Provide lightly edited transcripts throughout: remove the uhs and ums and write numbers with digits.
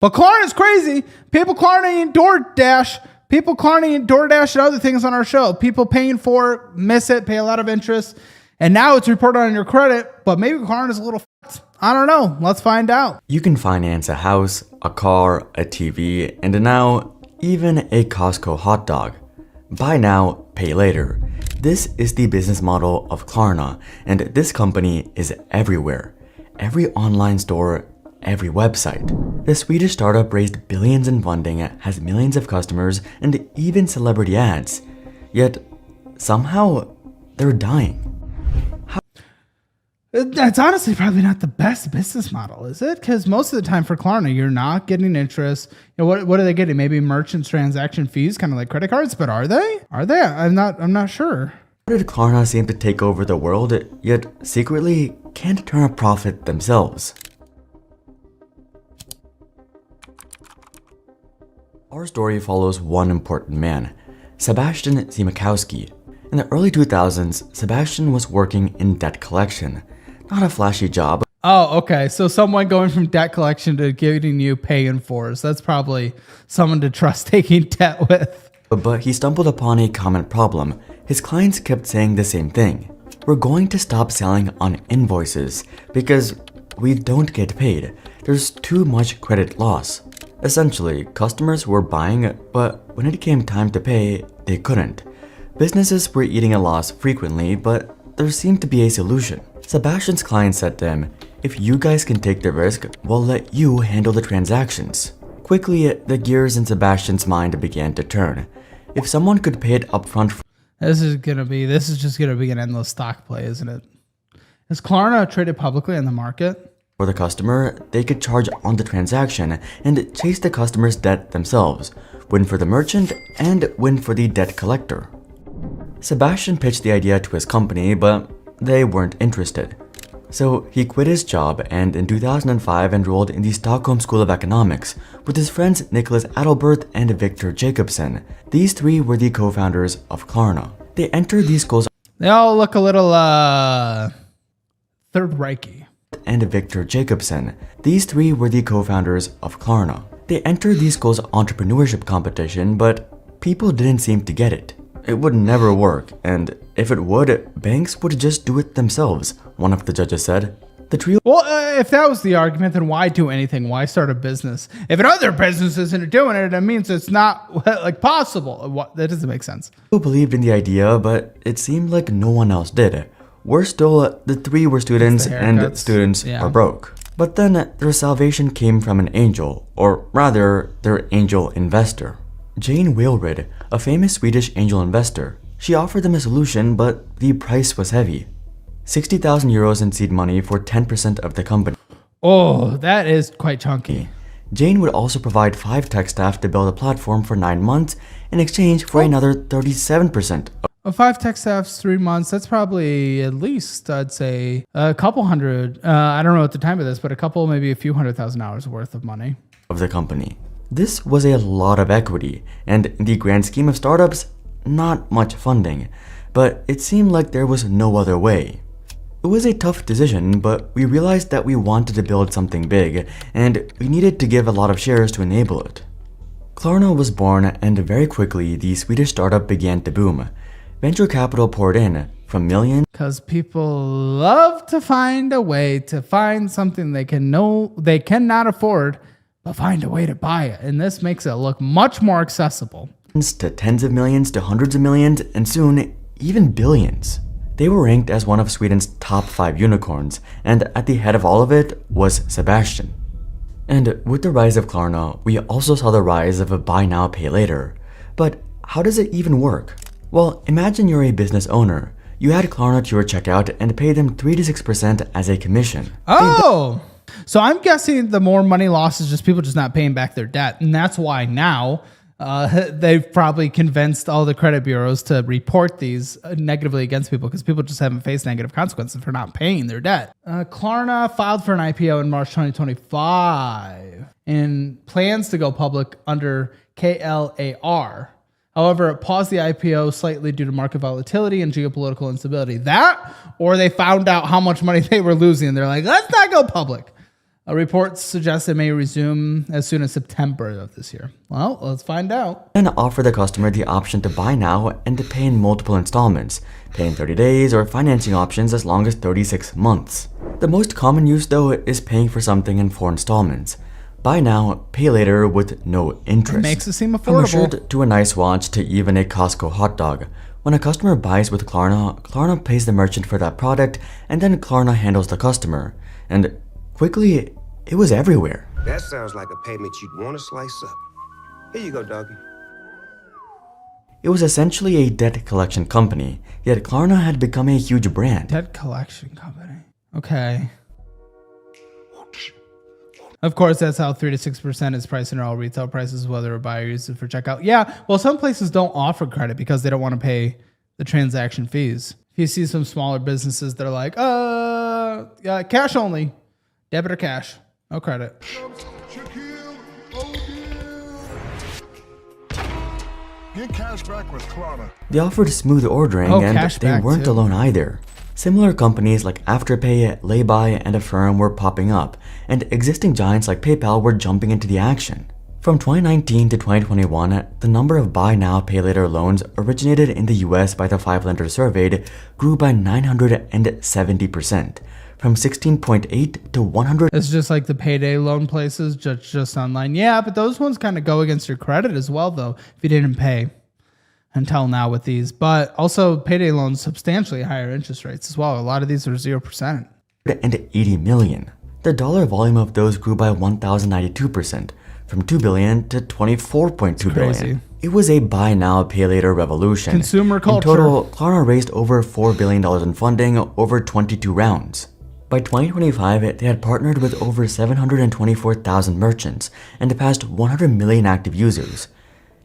But Klarna's crazy. People Klarna and DoorDash and other things on our show. People paying for it, miss it, pay a lot of interest. And now it's reported on your credit, but maybe Klarna's a little fucked. I don't know. Let's find out. You can finance a house, a car, a TV, and now even a Costco hot dog. Buy now, pay later. This is the business model of Klarna, and this company is everywhere. Every online store, every website. The Swedish startup raised billions in funding, has millions of customers, and even celebrity ads. Yet, somehow, they're dying. That's honestly probably not the best business model, is it? Because most of the time for Klarna, you're not getting interest. You know, what are they getting? Maybe merchant transaction fees, kind of like credit cards. But are they? Are they? I'm not sure. How did Klarna seem to take over the world, yet secretly can't turn a profit themselves? Our story follows one important man, Sebastian Siemiatkowski. In the early 2000s, Sebastian was working in debt collection. Not a flashy job. Oh, okay. So someone going from debt collection to giving you pay in force. That's probably someone to trust taking debt with. But he stumbled upon a common problem. His clients kept saying the same thing. We're going to stop selling on invoices because we don't get paid. There's too much credit loss. Essentially, customers were buying, but when it came time to pay, they couldn't. Businesses were eating a loss frequently, but there seemed to be a solution. Sebastian's client said to him, "If you guys can take the risk, we'll let you handle the transactions." Quickly, the gears in Sebastian's mind began to turn. If someone could pay it upfront, this is just gonna be an endless stock play, isn't it? Is Klarna traded publicly on the market? For the customer, they could charge on the transaction and chase the customer's debt themselves, win for the merchant and win for the debt collector. Sebastian pitched the idea to his company, but they weren't interested. So he quit his job and in 2005 enrolled in the Stockholm School of Economics with his friends Nicholas Adalbert and Victor Jacobsen. These three were the co-founders of Klarna. They entered these schools. They all look a little Third Reichy. And Victor Jacobsen. These three were the co-founders of Klarna. They entered these schools' entrepreneurship competition, but people didn't seem to get it. It would never work, and if it would, banks would just do it themselves, one of the judges said. The trio. Well, if that was the argument, then why do anything? Why start a business? If other businesses are doing it, it means it's not like possible. That doesn't make sense. People believed in the idea, but it seemed like no one else did. Worse still, the three were students, and students are broke. But then their salvation came from an angel, or rather, their angel investor. Jane Whalerid, a famous Swedish angel investor. She offered them a solution, but the price was heavy. 60,000 euros in seed money for 10% of the company. Oh, that is quite chunky. Jane would also provide 5 tech staff to build a platform for 9 months in exchange for another 37%. 5 tech staffs, 3 months. That's probably at least, I'd say, a couple hundred. I don't know at the time of this, but maybe a few $100,000 worth of money. Of the company. This was a lot of equity, and in the grand scheme of startups, not much funding, but it seemed like there was no other way. It was a tough decision, but we realized that we wanted to build something big, and we needed to give a lot of shares to enable it. Klarna was born, and very quickly the Swedish startup began to boom. Venture capital poured in, from millions. Because people love to find a way to find something they cannot afford, but find a way to buy it. And this makes it look much more accessible. To tens of millions, to hundreds of millions, and soon, even billions. They were ranked as one of Sweden's top 5 unicorns, and at the head of all of it was Sebastian. And with the rise of Klarna, we also saw the rise of a buy now, pay later. But how does it even work? Well, imagine you're a business owner. You add Klarna to your checkout and pay them 3 to 6% as a commission. Oh! So I'm guessing the more money lost is just people just not paying back their debt. And that's why now they've probably convinced all the credit bureaus to report these negatively against people because people just haven't faced negative consequences for not paying their debt. Klarna filed for an IPO in March 2025 and plans to go public under KLAR. However, it paused the IPO slightly due to market volatility and geopolitical instability. That, or they found out how much money they were losing and they're like, let's not go public. Reports suggest it may resume as soon as September of this year. Well, let's find out. And offer the customer the option to buy now and to pay in multiple installments, paying 30 days or financing options as long as 36 months. The most common use though is paying for something in 4 installments. Buy now, pay later with no interest. It makes it seem From a affordable. shirt to a nice watch to even a Costco hot dog. When a customer buys with Klarna, Klarna pays the merchant for that product and then Klarna handles the customer. And quickly, it was everywhere. That sounds like a payment you'd want to slice up. Here you go, doggy. It was essentially a debt collection company, yet Klarna had become a huge brand. Debt collection company. Okay. Of course, that's how 3 to 6% is priced in all retail prices, whether a buyer uses it for checkout. Yeah, well, some places don't offer credit because they don't want to pay the transaction fees. If you see some smaller businesses that are like, yeah, cash only, debit or cash, no credit. Get cash back with Klarna. They offered smooth ordering and they cashback weren't too. alone either. Similar companies like Afterpay, Laybuy, and Affirm were popping up, and existing giants like PayPal were jumping into the action. From 2019 to 2021, the number of buy now, pay later loans originated in the US by the 5 lenders surveyed grew by 970%, from 16.8 to 100. It's just like the payday loan places, just online. Yeah, but those ones kind of go against your credit as well, though, if you didn't pay until now with these. But also payday loans, substantially higher interest rates as well. A lot of these are 0%. And 80 million. The dollar volume of those grew by 1,092%, from 2 billion to 24.2 crazy. billion. It was a buy now, pay later revolution. Consumer culture. In total, Klarna raised over $4 billion in funding over 22 rounds. By 2025, they had partnered with over 724,000 merchants and passed 100 million active users.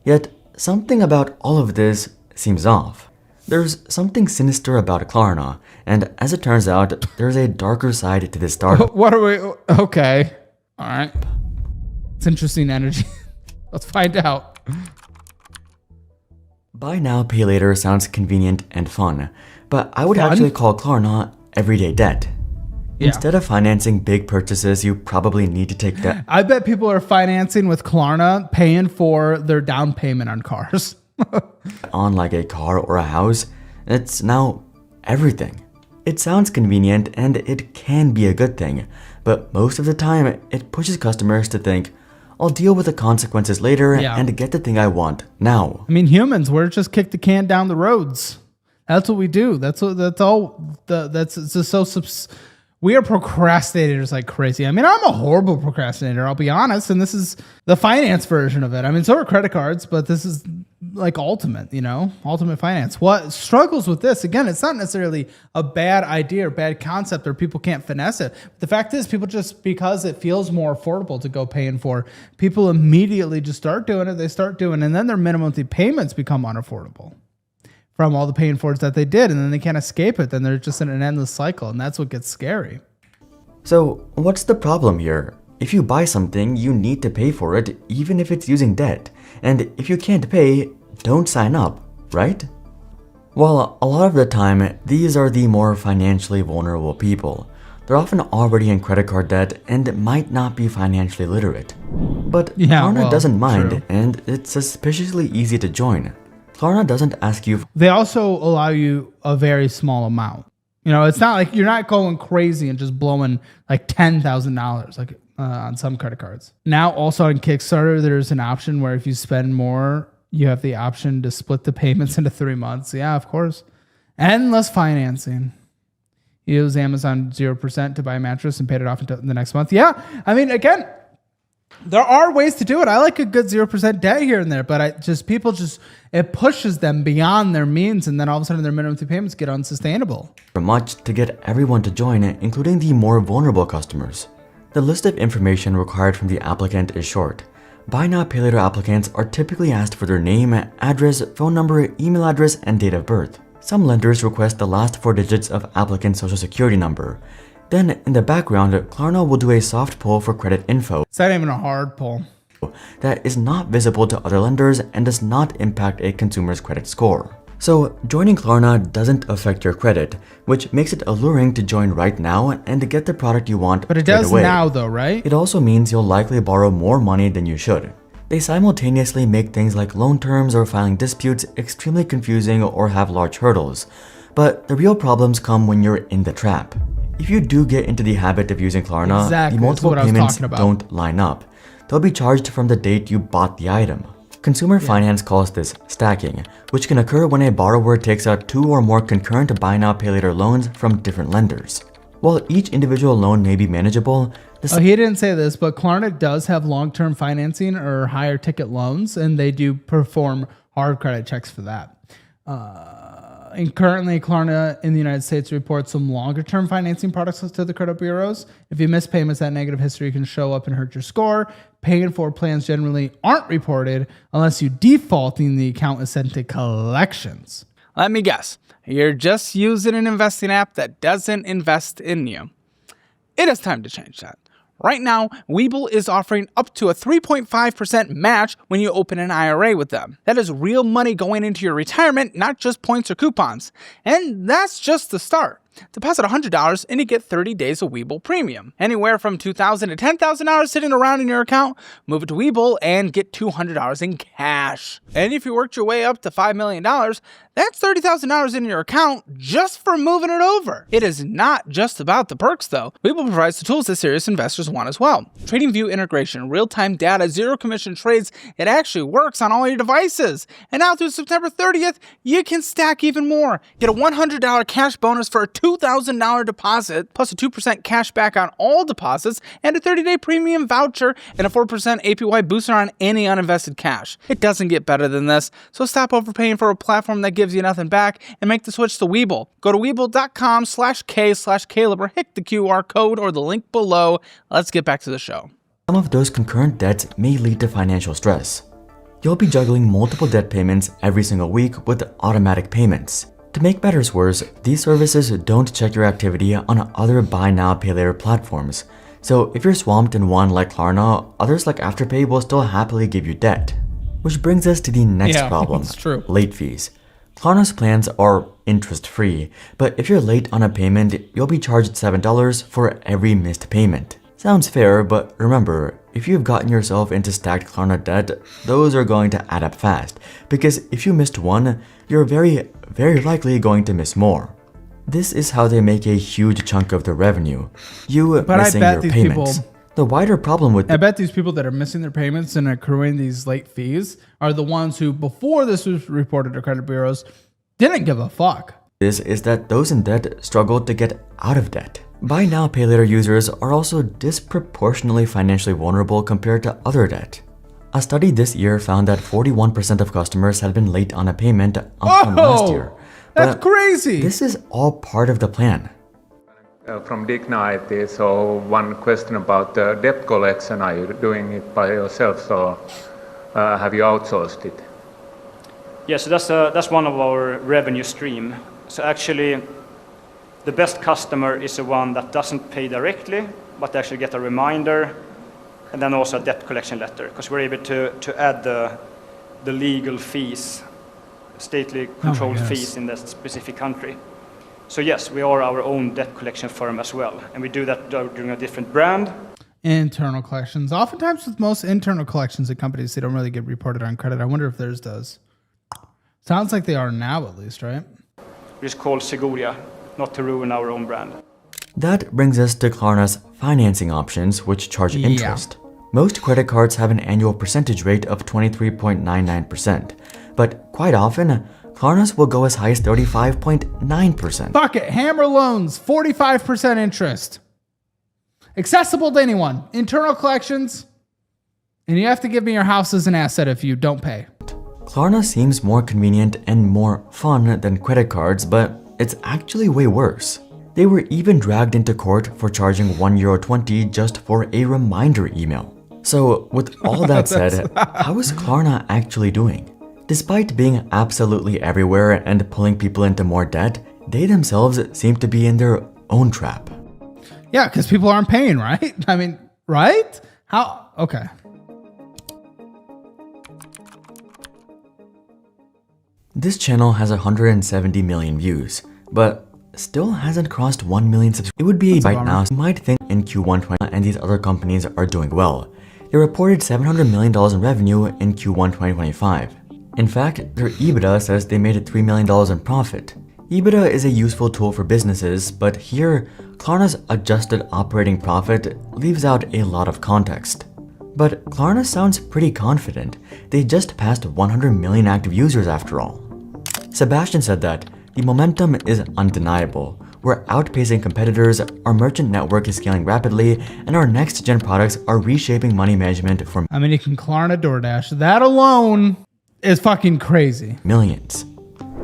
Yet, something about all of this seems off. There's something sinister about Klarna, and as it turns out, there's a darker side to this startup. What are we? Okay. All right. It's interesting energy. Let's find out. Buy now, pay later sounds convenient and fun, but I would Fun? actually call Klarna everyday debt. Yeah. Instead of financing big purchases, you probably need to take debt I bet people are financing with Klarna, paying for their down payment on cars. on like a car or a house. It's now everything. It sounds convenient and it can be a good thing, but most of the time it pushes customers to think, I'll deal with the consequences later Yeah. and get the thing I want now. I mean, humans, we're just kick the can down the roads. That's what we do. That's all. That's it's just so. We are procrastinators like crazy. I mean, I'm a horrible procrastinator, I'll be honest. And this is the finance version of it. I mean, so are credit cards, but this is like ultimate, ultimate finance. What struggles with this, again, it's not necessarily a bad idea or bad concept or people can't finesse it. But the fact is, people just, because it feels more affordable to go paying for, people immediately just start doing it. They start doing it, and then their minimum payments become unaffordable from all the paying for it that they did, and then they can't escape it. Then they're just in an endless cycle, and that's what gets scary. So what's the problem here? If you buy something, you need to pay for it, even if it's using debt. And if you can't pay, don't sign up, right? Well, a lot of the time, these are the more financially vulnerable people. They're often already in credit card debt and might not be financially literate. But Yeah, Klarna well, doesn't mind, true. and it's suspiciously easy to join. Klarna doesn't ask you They also allow you a very small amount. It's not like you're not going crazy and just blowing like $10,000 like on some credit cards. Now, also on Kickstarter, there's an option where if you spend more, you have the option to split the payments into 3 months. Yeah, of course. Endless financing. Use Amazon 0% to buy a mattress and paid it off until the next month. Yeah, I mean, again, there are ways to do it. I like a good 0% debt here and there, but it pushes them beyond their means, and then all of a sudden their minimum payments get unsustainable. much to get everyone to join, including the more vulnerable customers. The list of information required from the applicant is short. Buy now, pay later applicants are typically asked for their name, address, phone number, email address, and date of birth. Some lenders request the last 4 digits of applicant's social security number. Then, in the background, Klarna will do a soft pull for credit info It's not even a hard pull. that is not visible to other lenders and does not impact a consumer's credit score. So joining Klarna doesn't affect your credit, which makes it alluring to join right now and to get the product you want But it straight does away. now though, right? It also means you'll likely borrow more money than you should. They simultaneously make things like loan terms or filing disputes extremely confusing or have large hurdles. But the real problems come when you're in the trap. If you do get into the habit of using Klarna, Exactly, the that's multiple what I was payments talking about. don't line up. They'll be charged from the date you bought the item. Consumer finance calls this stacking, which can occur when a borrower takes out 2 or more concurrent buy now pay later loans from different lenders. While each individual loan may be manageable, the Oh, he didn't say this, but Klarna does have long-term financing or higher ticket loans, and they do perform hard credit checks for that. And currently, Klarna in the United States reports some longer-term financing products to the credit bureaus. If you miss payments, that negative history can show up and hurt your score. Paying for plans generally aren't reported unless you default and the account is sent to collections. Let me guess. You're just using an investing app that doesn't invest in you. It is time to change that. Right now, Webull is offering up to a 3.5% match when you open an IRA with them. That is real money going into your retirement, not just points or coupons. And that's just the start. Deposit $100 and you get 30 days of Webull Premium. Anywhere from $2,000 to $10,000 sitting around in your account, move it to Webull and get $200 in cash. And if you worked your way up to $5 million, that's $30,000 in your account just for moving it over. It is not just about the perks though. Webull provides the tools that serious investors want as well. TradingView integration, real-time data, zero commission trades. It actually works on all your devices. And now through September 30th, you can stack even more. Get a $100 cash bonus for a $2,000 deposit, plus a 2% cash back on all deposits, and a 30-day premium voucher, and a 4% APY booster on any uninvested cash. It doesn't get better than this, so stop overpaying for a platform that gives you nothing back and make the switch to Webull. Go to Webull.com/K/Caleb or hit the QR code or the link below. Let's get back to the show. Some of those concurrent debts may lead to financial stress. You'll be juggling multiple debt payments every single week with automatic payments. To make matters worse, these services don't check your activity on other buy now pay later platforms. So if you're swamped in one like Klarna, others like Afterpay will still happily give you debt. Which brings us to the next problem, it's true. late fees. Klarna's plans are interest-free, but if you're late on a payment, you'll be charged $7 for every missed payment. Sounds fair, but remember, if you've gotten yourself into stacked Klarna debt, those are going to add up fast, because if you missed one, you're very likely going to miss more. This is how they make a huge chunk of their revenue. You missing your payments. The wider problem with I bet these people that are missing their payments and accruing these late fees are the ones who, before this was reported to credit bureaus, didn't give a fuck. this is that those in debt struggle to get out of debt. Buy now, pay later users are also disproportionately financially vulnerable compared to other debt. A study this year found that 41% of customers had been late on a payment up from last year. That's But crazy. this is all part of the plan. From Dignity, so one question about debt collection. Are you doing it by yourself, or have you outsourced it? Yes, that's one of our revenue stream. So actually, the best customer is the one that doesn't pay directly, but actually get a reminder, and then also a debt collection letter, because we're able to add the legal fees, stately controlled fees in that specific country. So yes, we are our own debt collection firm as well, and we do that during a different brand. Internal collections. Oftentimes with most internal collections at companies, they don't really get reported on credit. I wonder if theirs does. Sounds like they are now at least, right? It's called Seguria, not to ruin our own brand. That brings us to Klarna's financing options, which charge interest. Most credit cards have an annual percentage rate of 23.99%, but quite often, Klarna's will go as high as 35.9%. Fuck it. Hammer loans, 45% interest. Accessible to anyone. Internal collections. And you have to give me your house as an asset if you don't pay. Klarna seems more convenient and more fun than credit cards, but it's actually way worse. They were even dragged into court for charging €1.20 just for a reminder email. So with all that said, how is Klarna actually doing? Despite being absolutely everywhere and pulling people into more debt, they themselves seem to be in their own trap. Yeah, because people aren't paying, right? I mean, right? How? Okay. This channel has 170 million views, but still hasn't crossed 1 million subscribers. It would be right now. You might think in Q1 20 and these other companies are doing well. They reported $700 million in revenue in Q1 2025. In fact, their EBITDA says they made $3 million in profit. EBITDA is a useful tool for businesses, but here, Klarna's adjusted operating profit leaves out a lot of context. But Klarna sounds pretty confident. They just passed 100 million active users after all. Sebastian said that the momentum is undeniable. We're outpacing competitors, our merchant network is scaling rapidly, and our next-gen products are reshaping money management for I mean, you can Klarna DoorDash. That alone is fucking crazy. millions.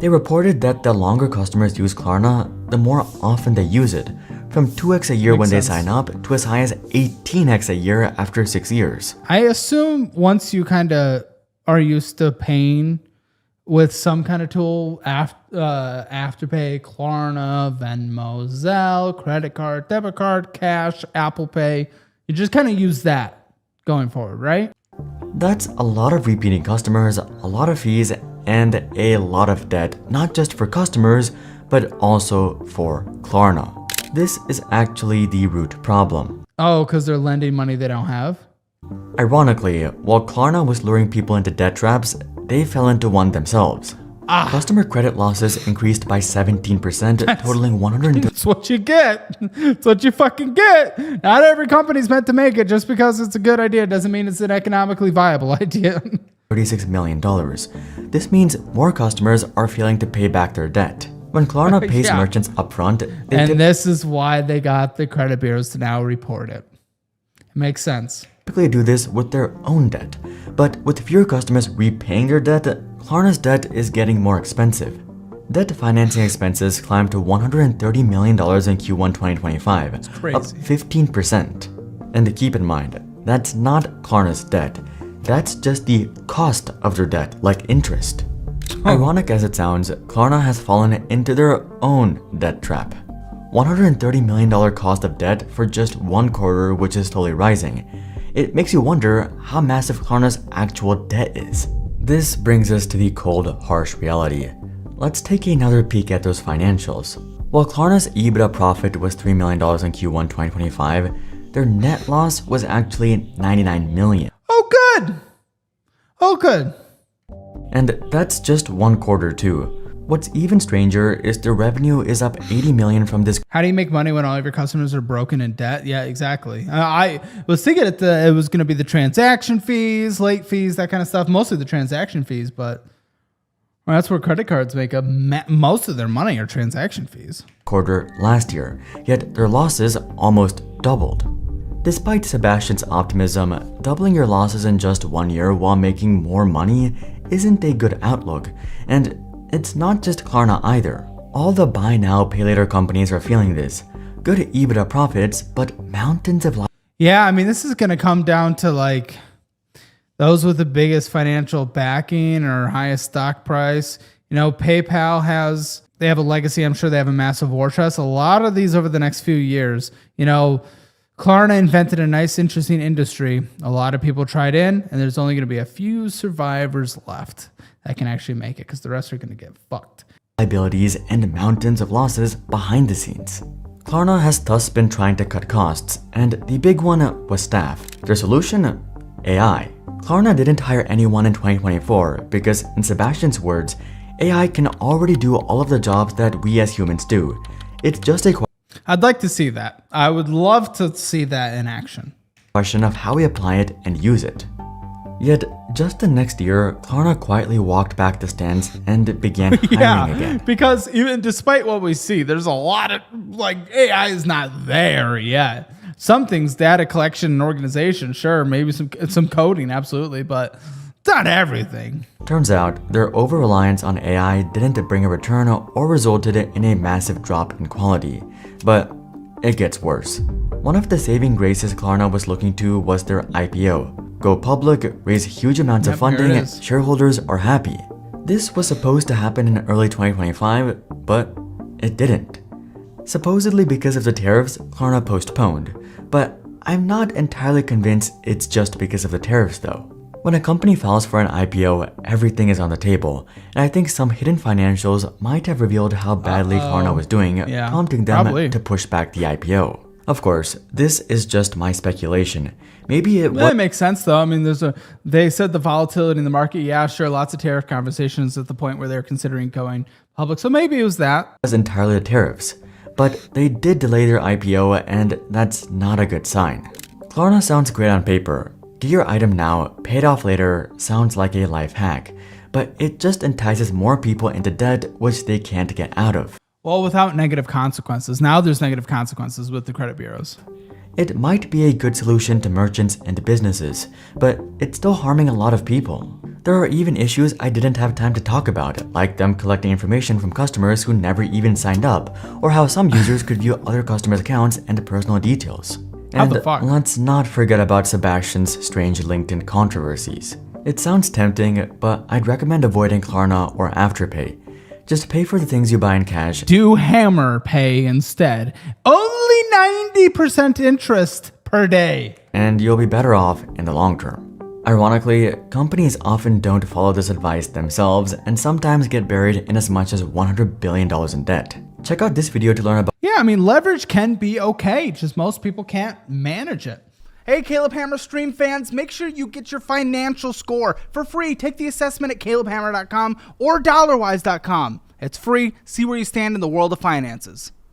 They reported that the longer customers use Klarna, the more often they use it, from 2x a year when they sign up to as high as 18x a year after 6 years. I assume once you kind of are used to paying with some kind of tool, Afterpay, Klarna, Venmo, Zelle, credit card, debit card, cash, Apple Pay, you just kind of use that going forward, right? That's a lot of repeating customers, a lot of fees, and a lot of debt, not just for customers, but also for Klarna. This is actually the root problem. Oh, because they're lending money they don't have? Ironically, while Klarna was luring people into debt traps, they fell into one themselves. Customer credit losses increased by 17%, totaling 130. That's what you get. That's what you fucking get. Not every company's meant to make it. Just because it's a good idea doesn't mean it's an economically viable idea. $36 million. This means more customers are failing to pay back their debt. When Klarna pays Yeah. merchants upfront, they And this is why they got the credit bureaus to now report it. It makes sense. typically do this with their own debt. But with fewer customers repaying their debt, Klarna's debt is getting more expensive. Debt financing expenses climbed to $130 million in Q1 2025, crazy. up 15%. And keep in mind, that's not Klarna's debt. That's just the cost of their debt, like interest. Ironic as it sounds, Klarna has fallen into their own debt trap. $130 million cost of debt for just one quarter, which is slowly rising. It makes you wonder how massive Klarna's actual debt is. This brings us to the cold, harsh reality. Let's take another peek at those financials. While Klarna's EBITDA profit was $3 million in Q1 2025, their net loss was actually $99 million. Oh, good. Oh, good. And that's just one quarter too. What's even stranger is their revenue is up $80 million from this. How do you make money when all of your customers are broken in debt? Yeah, exactly. I was thinking it was going to be the transaction fees, late fees, that kind of stuff. Mostly the transaction fees, but well, that's where credit cards make up most of their money are transaction fees. Quarter last year, yet their losses almost doubled. Despite Sebastian's optimism, doubling your losses in just 1 year while making more money isn't a good outlook, and it's not just Klarna either. All the buy now, pay later companies are feeling this. Good EBITDA profits, but mountains of losses. Yeah, I mean, this is going to come down to like those with the biggest financial backing or highest stock price. You know, PayPal they have a legacy. I'm sure they have a massive war chest. A lot of these over the next few years, you know, Klarna invented a nice, interesting industry. A lot of people tried in, and there's only going to be a few survivors left that can actually make it because the rest are going to get fucked. Liabilities and mountains of losses behind the scenes. Klarna has thus been trying to cut costs, and the big one was staff. Their solution? AI. Klarna didn't hire anyone in 2024 because, in Sebastian's words, AI can already do all of the jobs that we as humans do. It's just a I'd like to see that. I would love to see that in action. question of how we apply it and use it. Yet, just the next year, Klarna quietly walked back the stance and began hiring again. Because even despite what we see, there's a lot of like AI is not there yet. Some things, data collection and organization, sure, maybe some coding, absolutely, but not everything. Turns out, their over-reliance on AI didn't bring a return or resulted in a massive drop in quality. But it gets worse. One of the saving graces Klarna was looking to was their IPO. Go public, raise huge amounts of Yep, here it funding, is. shareholders are happy. This was supposed to happen in early 2025, but it didn't. Supposedly because of the tariffs, Klarna postponed. But I'm not entirely convinced it's just because of the tariffs though. When a company files for an IPO, everything is on the table, and I think some hidden financials might have revealed how badly Klarna was doing, Yeah, prompting them probably. to push back the IPO. Of course, this is just my speculation. Maybe it That makes sense, though. I mean, they said the volatility in the market. Yeah, sure. Lots of tariff conversations at the point where they're considering going public. So maybe it was that. was entirely the tariffs, but they did delay their IPO, and that's not a good sign. Klarna sounds great on paper. Get your item now, pay it off later sounds like a life hack, but it just entices more people into debt which they can't get out of. Well, without negative consequences. Now there's negative consequences with the credit bureaus. It might be a good solution to merchants and businesses, but it's still harming a lot of people. There are even issues I didn't have time to talk about, like them collecting information from customers who never even signed up, or how some users could view other customers' accounts and personal details. How And the fuck? let's not forget about Sebastian's strange LinkedIn controversies. It sounds tempting, but I'd recommend avoiding Klarna or Afterpay. Just pay for the things you buy in cash. Do Hammer pay instead? Only 90% interest per day. And you'll be better off in the long term. Ironically, companies often don't follow this advice themselves and sometimes get buried in as much as $100 billion in debt. Check out this video to learn about Yeah, I mean, leverage can be okay, just most people can't manage it. Hey, Caleb Hammer stream fans, make sure you get your financial score for free. Take the assessment at calebhammer.com or dollarwise.com. It's free. See where you stand in the world of finances.